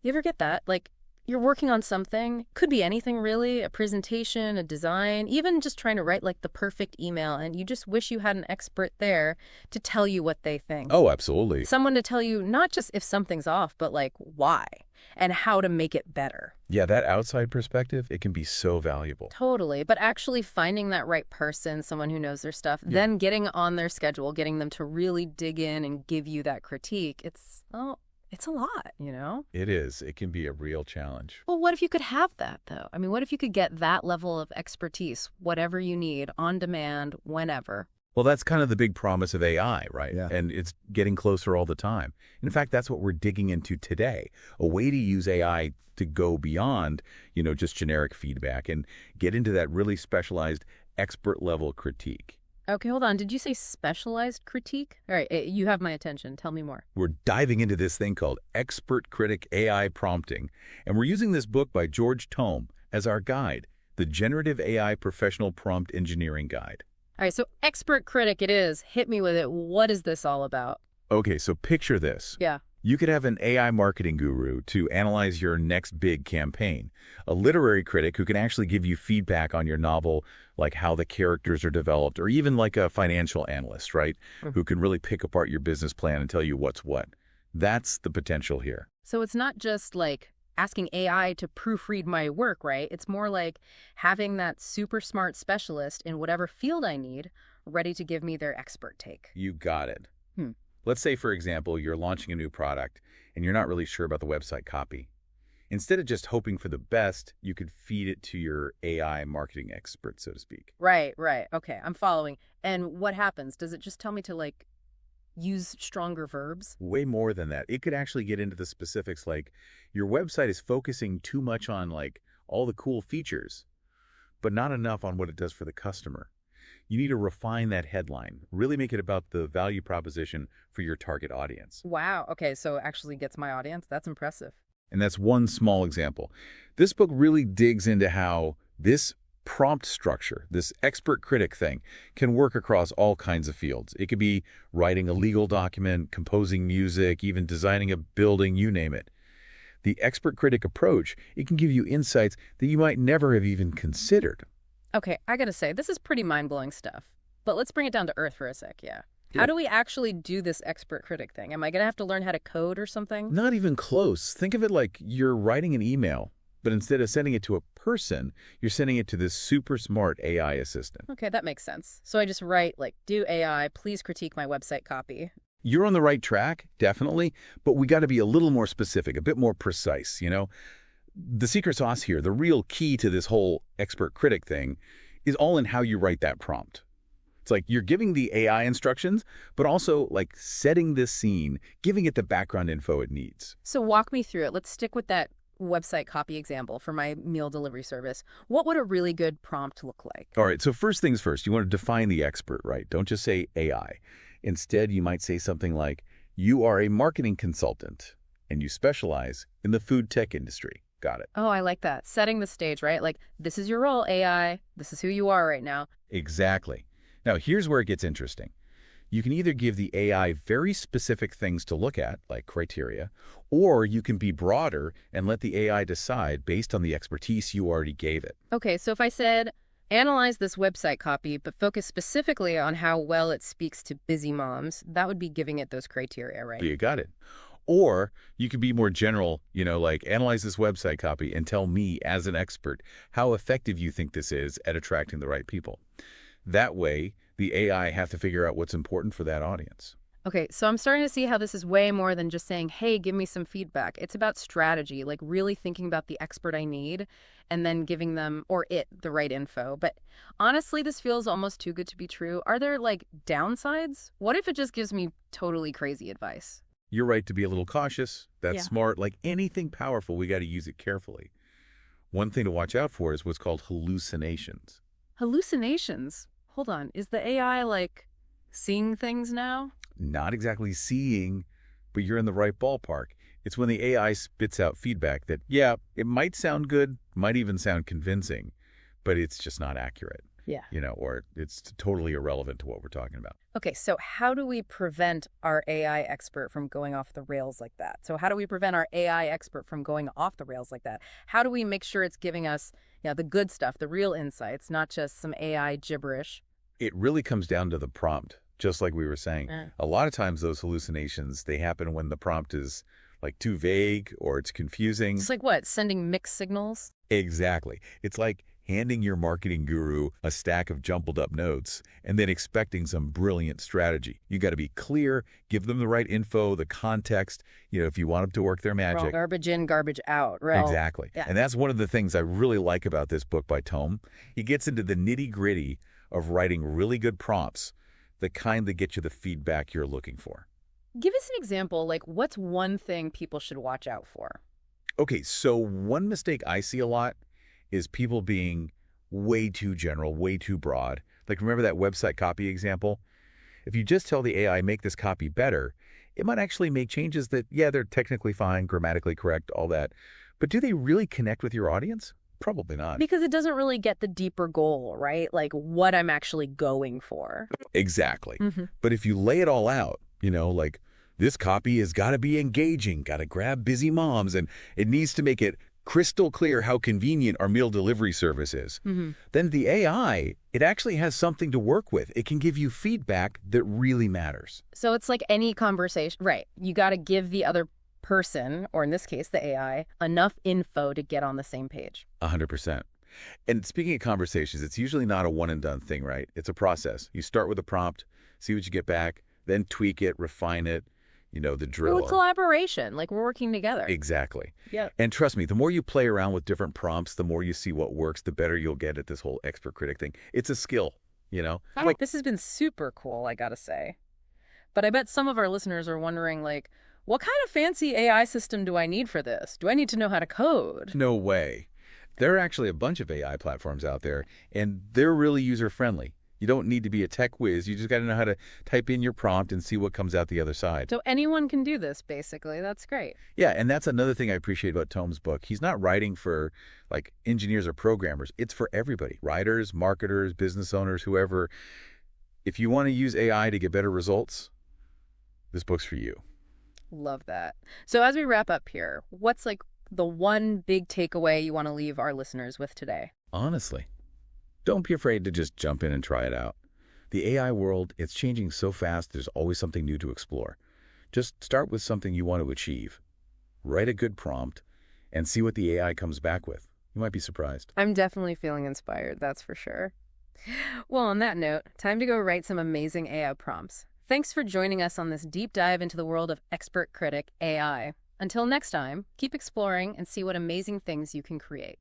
You ever get that? Like, you're working on something, could be anything really, a presentation, a design, even just trying to write like the perfect email, and you just wish you had an expert there to tell you what they think. Oh, absolutely. Someone to tell you not just if something's off, but like why and how to make it better. Yeah, that outside perspective, it can be so valuable. Totally. But actually finding that right person, someone who knows their stuff, then getting on their schedule, getting them to really dig in and give you that critique, it's a lot, you know? It is. It can be a real challenge. Well, what if you could have that, though? I mean, what if you could get that level of expertise, whatever you need, on demand, whenever? Well, that's kind of the big promise of AI, right? Yeah. And it's getting closer all the time. In fact, that's what we're digging into today, a way to use AI to go beyond, just generic feedback and get into that really specialized expert level critique. Okay, hold on. Did you say specialized critique? All right, you have my attention. Tell me more. We're diving into this thing called Expert Critic AI prompting, and we're using this book by George Tome as our guide, the Generative AI Professional Prompt Engineering Guide. All right, so expert critic it is. Hit me with it. What is this all about? Okay, so picture this. Yeah. You could have an AI marketing guru to analyze your next big campaign, a literary critic who can actually give you feedback on your novel, like how the characters are developed, or even like a financial analyst, right, who can really pick apart your business plan and tell you what's what. That's the potential here. So it's not just like asking AI to proofread my work, right? It's more like having that super smart specialist in whatever field I need ready to give me their expert take. You got it. Hmm. Let's say, for example, you're launching a new product and you're not really sure about the website copy. Instead of just hoping for the best, you could feed it to your AI marketing expert, so to speak. Right. Okay, I'm following. And what happens? Does it just tell me to like use stronger verbs? Way more than that. It could actually get into the specifics like your website is focusing too much on like all the cool features, but not enough on what it does for the customer. You need to refine that headline, really make it about the value proposition for your target audience. Wow. Okay, so it actually gets my audience. That's impressive. And that's one small example. This book really digs into how this prompt structure, this expert critic thing, can work across all kinds of fields. It could be writing a legal document, composing music, even designing a building, you name it. The expert critic approach, it can give you insights that you might never have even considered. Okay, I gotta say, this is pretty mind-blowing stuff. But let's bring it down to earth for a sec, yeah. How do we actually do this expert critic thing? Am I gonna have to learn how to code or something? Not even close. Think of it like you're writing an email, but instead of sending it to a person, you're sending it to this super smart AI assistant. Okay, that makes sense. So I just write, like, do AI, please critique my website copy. You're on the right track, definitely, but we got to be a little more specific, a bit more precise, The secret sauce here, the real key to this whole expert critic thing, is all in how you write that prompt. It's like you're giving the AI instructions, but also like setting this scene, giving it the background info it needs. So walk me through it. Let's stick with that website copy example for my meal delivery service. What would a really good prompt look like? All right, so first things first, you want to define the expert, right? Don't just say AI. Instead, you might say something like, you are a marketing consultant and you specialize in the food tech industry. Got it. Oh, I like that. Setting the stage, right? Like, this is your role, AI. This is who you are right now. Exactly. Now, here's where it gets interesting. You can either give the AI very specific things to look at, like criteria, or you can be broader and let the AI decide based on the expertise you already gave it. Okay, so if I said, analyze this website copy, but focus specifically on how well it speaks to busy moms, that would be giving it those criteria, right? You got it. Or you could be more general, like analyze this website copy and tell me as an expert how effective you think this is at attracting the right people. That way, the AI have to figure out what's important for that audience. Okay, so I'm starting to see how this is way more than just saying, hey, give me some feedback. It's about strategy, like really thinking about the expert I need and then giving them, or it, the right info. But honestly, this feels almost too good to be true. Are there, like, downsides? What if it just gives me totally crazy advice? You're right to be a little cautious. That's Yeah. smart. Like anything powerful, we got to use it carefully. One thing to watch out for is what's called hallucinations. Hallucinations? Hold on, is the AI, like, seeing things now? Not exactly seeing, but you're in the right ballpark. It's when the AI spits out feedback that, yeah, it might sound good, might even sound convincing, but it's just not accurate. Yeah. Or it's totally irrelevant to what we're talking about. Okay, so how do we prevent our AI expert from going off the rails like that? So how do we prevent our AI expert from going off the rails like that? How do we make sure it's giving us, the good stuff, the real insights, not just some AI gibberish? It really comes down to the prompt, just like we were saying. Uh, A lot of times those hallucinations, they happen when the prompt is like too vague or it's confusing. It's like what? Sending mixed signals? Exactly. It's like handing your marketing guru a stack of jumbled up notes and then expecting some brilliant strategy. You got to be clear, give them the right info, the context, if you want them to work their Well, magic. garbage in, garbage out, right? Exactly. Yeah. And that's one of the things I really like about this book by Tome. He gets into the nitty-gritty of writing really good prompts, the kind that get you the feedback you're looking for. Give us an example, like what's one thing people should watch out for? Okay, so one mistake I see a lot is people being way too general, way too broad. Like, remember that website copy example? If you just tell the AI, make this copy better, it might actually make changes that, yeah, they're technically fine, grammatically correct, all that. But do they really connect with your audience? Probably not. Because it doesn't really get the deeper goal, right? Like what I'm actually going for. Exactly. Mm-hmm. But if you lay it all out, like, this copy has got to be engaging, got to grab busy moms, and it needs to make it crystal clear how convenient our meal delivery service is. Mm-hmm. Then the AI, it actually has something to work with. It can give you feedback that really matters. So it's like any conversation, right? You got to give the other person, or in this case, the AI, enough info to get on the same page. 100%. And speaking of conversations, it's usually not a one and done thing, right? It's a process. You start with a prompt, see what you get back, then tweak it, refine it, the drill. With collaboration, like we're working together. Exactly. Yeah. And trust me, the more you play around with different prompts, the more you see what works, the better you'll get at this whole expert critic thing. It's a skill, Like, This has been super cool, I gotta say. But I bet some of our listeners are wondering, like, what kind of fancy AI system do I need for this? Do I need to know how to code? no way. There are actually a bunch of AI platforms out there, and they're really user-friendly. You don't need to be a tech whiz. You just got to know how to type in your prompt and see what comes out the other side. So anyone can do this, basically. That's great. Yeah, and that's another thing I appreciate about Tome's book. He's not writing for, like, engineers or programmers. It's for everybody. Writers, marketers, business owners, whoever. If you want to use AI to get better results, this book's for you. Love that. So as we wrap up here, what's like the one big takeaway you want to leave our listeners with today? Honestly, don't be afraid to just jump in and try it out. The AI world, it's changing so fast, there's always something new to explore. Just start with something you want to achieve. Write a good prompt and see what the AI comes back with. You might be surprised. I'm definitely feeling inspired, that's for sure. Well, on that note, time to go write some amazing AI prompts. Thanks for joining us on this deep dive into the world of Expert Critic AI. Until next time, keep exploring and see what amazing things you can create.